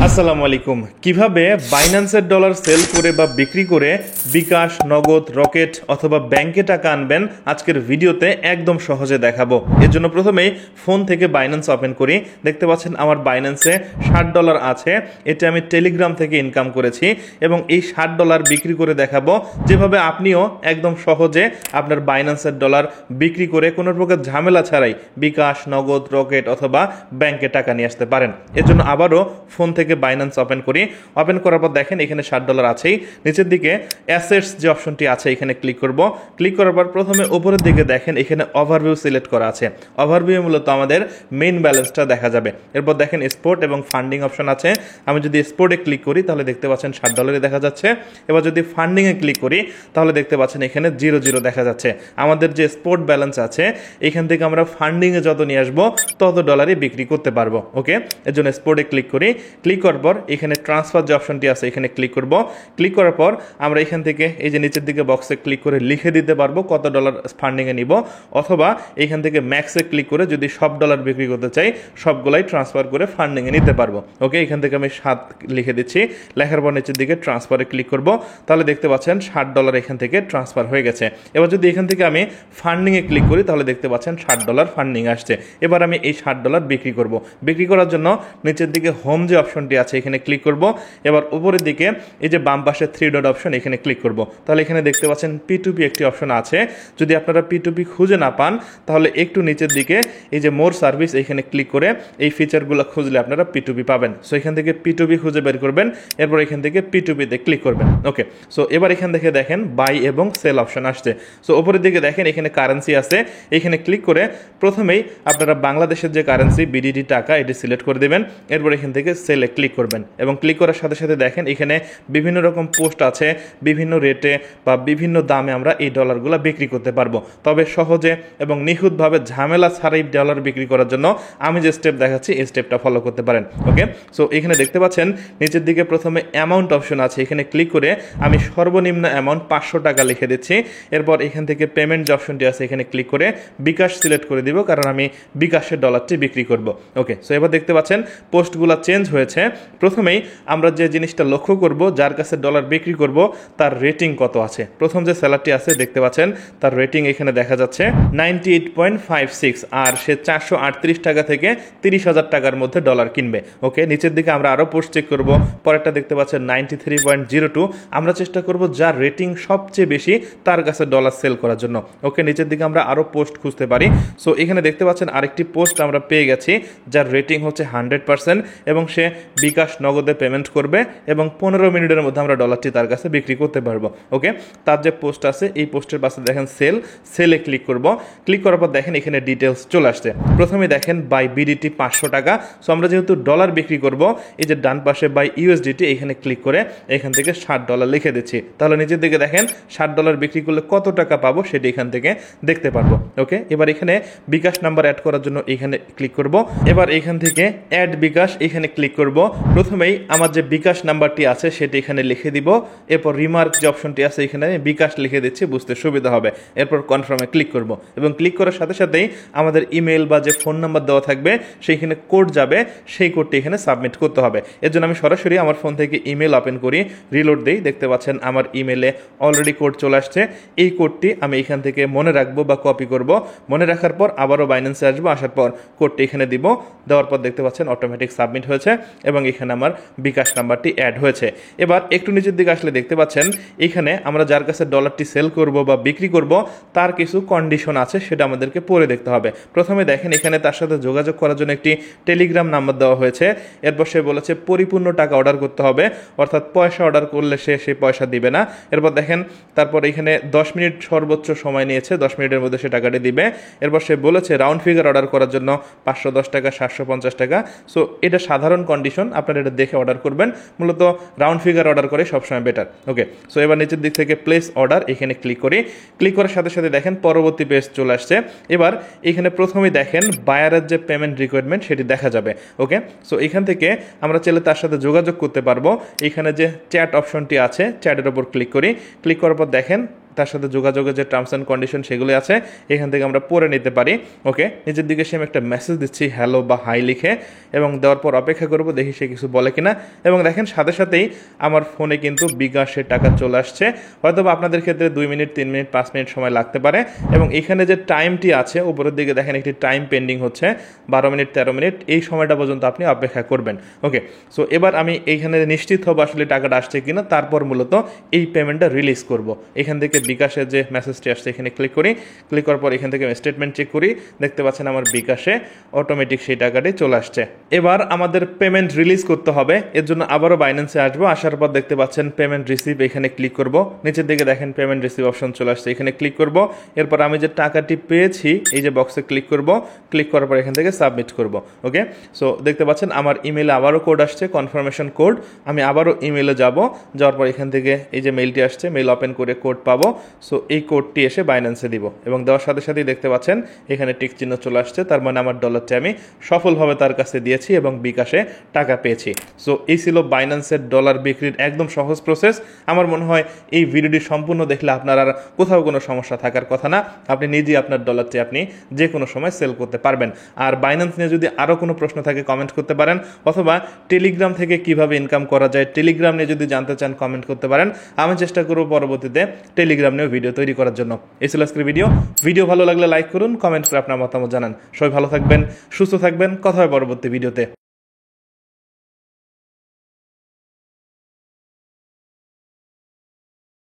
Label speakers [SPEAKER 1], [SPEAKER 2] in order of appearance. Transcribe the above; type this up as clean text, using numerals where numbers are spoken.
[SPEAKER 1] আসসালামু আলাইকুম। কিভাবে বাইন্যান্সের ডলার সেল করে বা বিক্রি করে বিকাশ, নগদ, রকেট অথবা ব্যাংকে টাকা আনবেন আজকের ভিডিওতে একদম সহজে দেখাবো। এর জন্য প্রথমেই ফোন থেকে বাইন্যান্স ওপেন করি। দেখতে পাচ্ছেন আমার বাইন্যান্সে $60 আছে। এটা আমি টেলিগ্রাম থেকে ইনকাম করেছি এবং এই $60 বিক্রি করে দেখাবো যেভাবে আপনিও একদম সহজে আপনার বাইন্যান্সের ডলার বিক্রি করে কোনো প্রকার ঝামেলা ছাড়াই বিকাশ, নগদ, রকেট অথবা ব্যাংকে টাকা নিয়ে আসতে পারেন। এর জন্য আবারও ফোন থেকে বাইন্যান্স ওপেন করি। ওপেন করার পর দেখেন এখানে $60 আছেই। নিচের দিকে অ্যাসেটস যে অপশনটি আছে এখানে ক্লিক করব। ক্লিক করার পর প্রথমে উপরের দিকে দেখেন এখানে ওভারভিউ সিলেক্ট করা আছে। ওভারভিউ মূলত আমাদের মেইন ব্যালেন্সটা দেখা যাবে। এরপর দেখেন স্পোর্ট এবং ফান্ডিং অপশন আছে। আমি যদি স্পোর্টে ক্লিক করি তাহলে দেখতে পাচ্ছেন $60 দেখা যাচ্ছে। এবার যদি ফান্ডিংয়ে ক্লিক করি তাহলে দেখতে পাচ্ছেন এখানে 00 দেখা যাচ্ছে। আমাদের যে স্পোর্ট ব্যালেন্স আছে এখান থেকে আমরা ফান্ডিংয়ে যত নিয়ে আসবো তত ডলারই বিক্রি করতে পারবো। ওকে, এর জন্য স্পোর্টে ক্লিক করি। ক্লিক করার পর এখানে ট্রান্সফার যে অপশনটি আছে এখানে ক্লিক করব। ক্লিক করার পর আমরা এখান থেকে এই যে নিচের দিকে বক্সে ক্লিক করে লিখে দিতে পারবো কত ডলার ফান্ডিংয়ে নিব, অথবা এখান থেকে ম্যাক্সে ক্লিক করে যদি সব ডলার বিক্রি করতে চাই সবগুলাই ট্রান্সফার করে ফান্ডিংয়ে নিতে পারবো। ওকে, এখান থেকে আমি 7 লিখে দিচ্ছি। লেখার পর নিচের দিকে ট্রান্সফারে ক্লিক করব। তাহলে দেখতে পাচ্ছেন $60 এখান থেকে ট্রান্সফার হয়ে গেছে। এবার যদি এখান থেকে আমি ফান্ডিংয়ে ক্লিক করি তাহলে দেখতে পাচ্ছেন $60 ফান্ডিং আসছে। এবার আমি এই $60 বিক্রি করব। বিক্রি করার জন্য নিচের দিকে হোম যে অপশনটি আছে এখানে ক্লিক করব। এবার উপরের দিকে এই যে বাম পাশে 3 ডট অপশন এখানে ক্লিক করব। তাহলে এখানে দেখতে পাচ্ছেন P2P একটি অপশন আছে। যদি আপনারা P2P খুঁজে না পান তাহলে একটু নিচের দিকে এই যে মোর সার্ভিস এখানে ক্লিক করে এই ফিচারগুলো খুঁজলে আপনারা P2P পাবেন। সো এখান থেকে P2P খুঁজে বের করবেন। এরপর এখান থেকে P2P তে ক্লিক করবেন। ওকে, সো এবার এখান থেকে দেখেন বাই এবং সেল অপশন আসছে। সো উপরের দিকে দেখেন এখানে কারেন্সি আছে। এখানে ক্লিক করে প্রথমেই আপনারা বাংলাদেশের যে কারেন্সি BDT টাকা এটি সিলেক্ট করে দেবেন। এরপর এখান থেকে সেলে ক্লিক করবেন এবং ক্লিক করার সাথে সাথে দেখেন এখানে বিভিন্ন রকম পোস্ট আছে, বিভিন্ন রেটে বা বিভিন্ন দামে আমরা এই ডলারগুলো বিক্রি করতে পারবো। তবে সহজে এবং নিখুঁতভাবে ঝামেলা ছাড়াই ডলার বিক্রি করার জন্য আমি যে স্টেপ দেখাচ্ছি এই স্টেপটা ফলো করতে পারেন। ওকে, সো এখানে দেখতে পাচ্ছেন নিচের দিকে প্রথমে অ্যামাউন্ট অপশন আছে। এখানে ক্লিক করে আমি সর্বনিম্ন অ্যামাউন্ট $500 লিখে দিচ্ছি। এরপর এখান থেকে পেমেন্ট যে অপশনটি আছে এখানে ক্লিক করে বিকাশ সিলেক্ট করে দিব, কারণ আমি বিকাশের ডলারটি বিক্রি করব। ওকে, সো এবার দেখতে পাচ্ছেন পোস্টগুলো চেঞ্জ হয়েছে। প্রথমেই আমরা যে জিনিসটা লক্ষ্য করব, যার কাছে ডলার বিক্রি করব তার রেটিং কত আছে। প্রথম যে সেলারটি আছে দেখতে পাচ্ছেন তার রেটিং এখানে দেখা যাচ্ছে 98.56, আর সে 438 টাকা থেকে 30,000 টাকার মধ্যে ডলার কিনবে। ওকে, নিচের দিকে আমরা আরও পোস্ট চেক করব। পরেরটা দেখতে পাচ্ছেন 93.02। আমরা চেষ্টা করব যার রেটিং সবচেয়ে বেশি তার কাছে ডলার সেল করার জন্য। ওকে, নিচের দিকে আমরা আরও পোস্ট খুঁজতে পারি। সো এখানে দেখতে পাচ্ছেন আরেকটি পোস্ট আমরা পেয়ে গেছি যার রেটিং হচ্ছে 100% এবং সে বিকাশ, নগদে পেমেন্ট করবে এবং 15 মিনিটের মধ্যে আমরা ডলারটি তার কাছে বিক্রি করতে পারবো। ওকে, তার যে পোস্ট আছে এই পোস্টের পাশে দেখেন সেলে ক্লিক করব। ক্লিক করার পর দেখেন এখানে ডিটেলস চলে আসছে। প্রথমে দেখেন বাই BDT 500 টাকা। সো আমরা যেহেতু ডলার বিক্রি করব এই যে ডান পাশে বাই USDT এখানে ক্লিক করে এখান থেকে $60 লিখে দিচ্ছি। তাহলে নিচের দিকে দেখেন $60 বিক্রি করলে কত টাকা পাবো সেটি এখান থেকে দেখতে পারবো। ওকে, এবার এখানে বিকাশ নাম্বার অ্যাড করার জন্য এখানে ক্লিক করব। এবার এখান থেকে অ্যাড বিকাশ এখানে ক্লিক করব। প্রথমেই আমার যে বিকাশ নাম্বারটি আছে সেটি এখানে লিখে দিব। এরপর রিমার্ক যে অপশনটি আছে এখানে আমি বিকাশ লিখে দিচ্ছি, বুঝতে সুবিধা হবে। এরপর কনফার্মে ক্লিক করব এবং ক্লিক করার সাথে সাথেই আমাদের ইমেল বা যে ফোন নাম্বার দেওয়া থাকবে সেইখানে কোড যাবে, সেই কোডটি এখানে সাবমিট করতে হবে। এর জন্য আমি সরাসরি আমার ফোন থেকে ইমেল ওপেন করি, রিলোড দেই। দেখতে পাচ্ছেন আমার ইমেলে অলরেডি কোড চলে আসছে। এই কোডটি আমি এখান থেকে মনে রাখবো বা কপি করব। মনে রাখার পর আবারও বাইন্যান্সে আসবো, আসার পর কোডটি এখানে দিব। দেওয়ার পর দেখতে পাচ্ছেন অটোমেটিক সাবমিট হয়েছে এবং এখানে আমার বিকাশ নাম্বারটি অ্যাড হয়েছে। এবার একটু নিচের দিকে আসলে দেখতে পাচ্ছেন এখানে আমরা যার কাছে ডলারটি সেল করব বা বিক্রি করব তার কিছু কন্ডিশন আছে, সেটা আমাদেরকে পড়ে দেখতে হবে। প্রথমে দেখেন এখানে তার সাথে যোগাযোগ করার জন্য একটি টেলিগ্রাম নাম্বার দেওয়া হয়েছে। এরপর সে বলেছে পরিপূর্ণ টাকা অর্ডার করতে হবে, অর্থাৎ পয়সা অর্ডার করলে সে সেই পয়সা দিবে না। এরপর দেখেন তারপর এখানে 10 মিনিট সর্বোচ্চ সময় নিয়েছে, 10 মিনিটের মধ্যে সে টাকাটি দিবে। এরপর সে বলেছে রাউন্ড ফিগার অর্ডার করার জন্য 510 টাকা, 750 টাকা। সো এটা সাধারণ কন্ডিশন, আপনারা এটা দেখে অর্ডার করবেন। মূলত রাউন্ড ফিগার অর্ডার করে সবসময় বেটার। ওকে, সো এবার নিচের দিক থেকে প্লেস অর্ডার এখানে ক্লিক করি। ক্লিক করার সাথে সাথে দেখেন পরবর্তী পেজ চলে আসছে। এবার এখানে প্রথমেই দেখেন বায়ারের যে পেমেন্ট রিকোয়ারমেন্ট সেটি দেখা যাবে। ওকে, সো এখান থেকে আমরা চাইলে তার সাথে যোগাযোগ করতে পারবো। এখানে যে চ্যাট অপশনটি আছে চ্যাটের ওপর ক্লিক করি। ক্লিক করার পর দেখেন তার সাথে যোগাযোগের যে টার্মস অ্যান্ড কন্ডিশন সেগুলি আছে এখান থেকে আমরা পড়ে নিতে পারি। ওকে, নিচের দিকে সে আমি একটা মেসেজ দিচ্ছি হ্যালো বা হাই লিখে, এবং দেওয়ার পর অপেক্ষা করব দেখি সে কিছু বলে কিনা। এবং দেখেন সাথে সাথেই আমার ফোনে কিন্তু বিকাশে টাকা চলে আসছে। হয়তো বা আপনাদের ক্ষেত্রে 2 মিনিট 3 মিনিট 5 মিনিট সময় লাগতে পারে। এবং এখানে যে টাইমটি আছে উপরের দিকে দেখেন একটি টাইম পেন্ডিং হচ্ছে 12 মিনিট 13 মিনিট, এই সময়টা পর্যন্ত আপনি অপেক্ষা করবেন। ওকে, সো এবার আমি এইখানে নিশ্চিত হব আসলে টাকাটা আসছে কিনা, তারপর মূলত এই পেমেন্টটা রিলিজ করব। এখান থেকে বিকাশের যে মেসেজটি আসছে এখানে ক্লিক করি, ক্লিক করার পর এখান থেকে স্টেটমেন্ট চেক করি, দেখতে পাচ্ছেন আমার বিকাশে অটোমেটিক সেই টাকাটি চলে আসছে। এবার আমাদের পেমেন্ট রিলিজ করতে হবে, এর জন্য আবারও বাইন্যান্সে আসবো। আসার পর দেখতে পাচ্ছেন পেমেন্ট রিসিভ, এখানে ক্লিক করব। নিচের দিকে দেখেন পেমেন্ট রিসিভ অপশন চলে আসছে, এখানে ক্লিক করব। এরপর আমি যে টাকাটি পেয়েছি এই যে বক্সে ক্লিক করব, ক্লিক করার পর এখান থেকে সাবমিট করব। ওকে, সো দেখতে পাচ্ছেন আমার ইমেলে আবারও কোড আসছে, কনফার্মেশন কোড। আমি আবারও ইমেলে যাব, যাওয়ার পর এখান থেকে এই যে মেইলটি আসছে, মেইল ওপেন করে কোড পাবো। সো এই কোডটি এসে বাইন্যান্সে দিব, এবং দেওয়ার সাথে সাথেই দেখতে পাচ্ছেন এখানে টিক চিহ্ন চলে আসছে, তার মানে আমার ডলারটি আমি সফলভাবে তার কাছে দিয়েছি এবং বিকাশে টাকা পেয়েছি। সো এই ছিল বাইন্যান্সের ডলার বিক্রির একদম সহজ প্রসেস। আমার মনে হয় এই ভিডিওটি সম্পূর্ণ দেখলে আপনার আর কোথাও কোনো সমস্যা থাকার কথা না, আপনি নিজেই আপনার ডলারটি আপনি যে কোনো সময় সেল করতে পারবেন। আর বাইন্যান্স নিয়ে যদি আরও কোনো প্রশ্ন থাকে কমেন্ট করতে পারেন, অথবা টেলিগ্রাম থেকে কিভাবে ইনকাম করা যায় টেলিগ্রাম নিয়ে যদি জানতে চান কমেন্ট করতে পারেন। আমি চেষ্টা করব পরবর্তীতে টেলিগ্রাম নিয়েও ভিডিও তৈরি করার জন্য। এই ছিল আজকের ভিডিও ভালো লাগলে লাইক করুন, কমেন্ট করে আপনার মতামত জানান। সবাই ভালো থাকবেন, সুস্থ থাকবেন, কথা হয় পরবর্তী ভিডিওতে।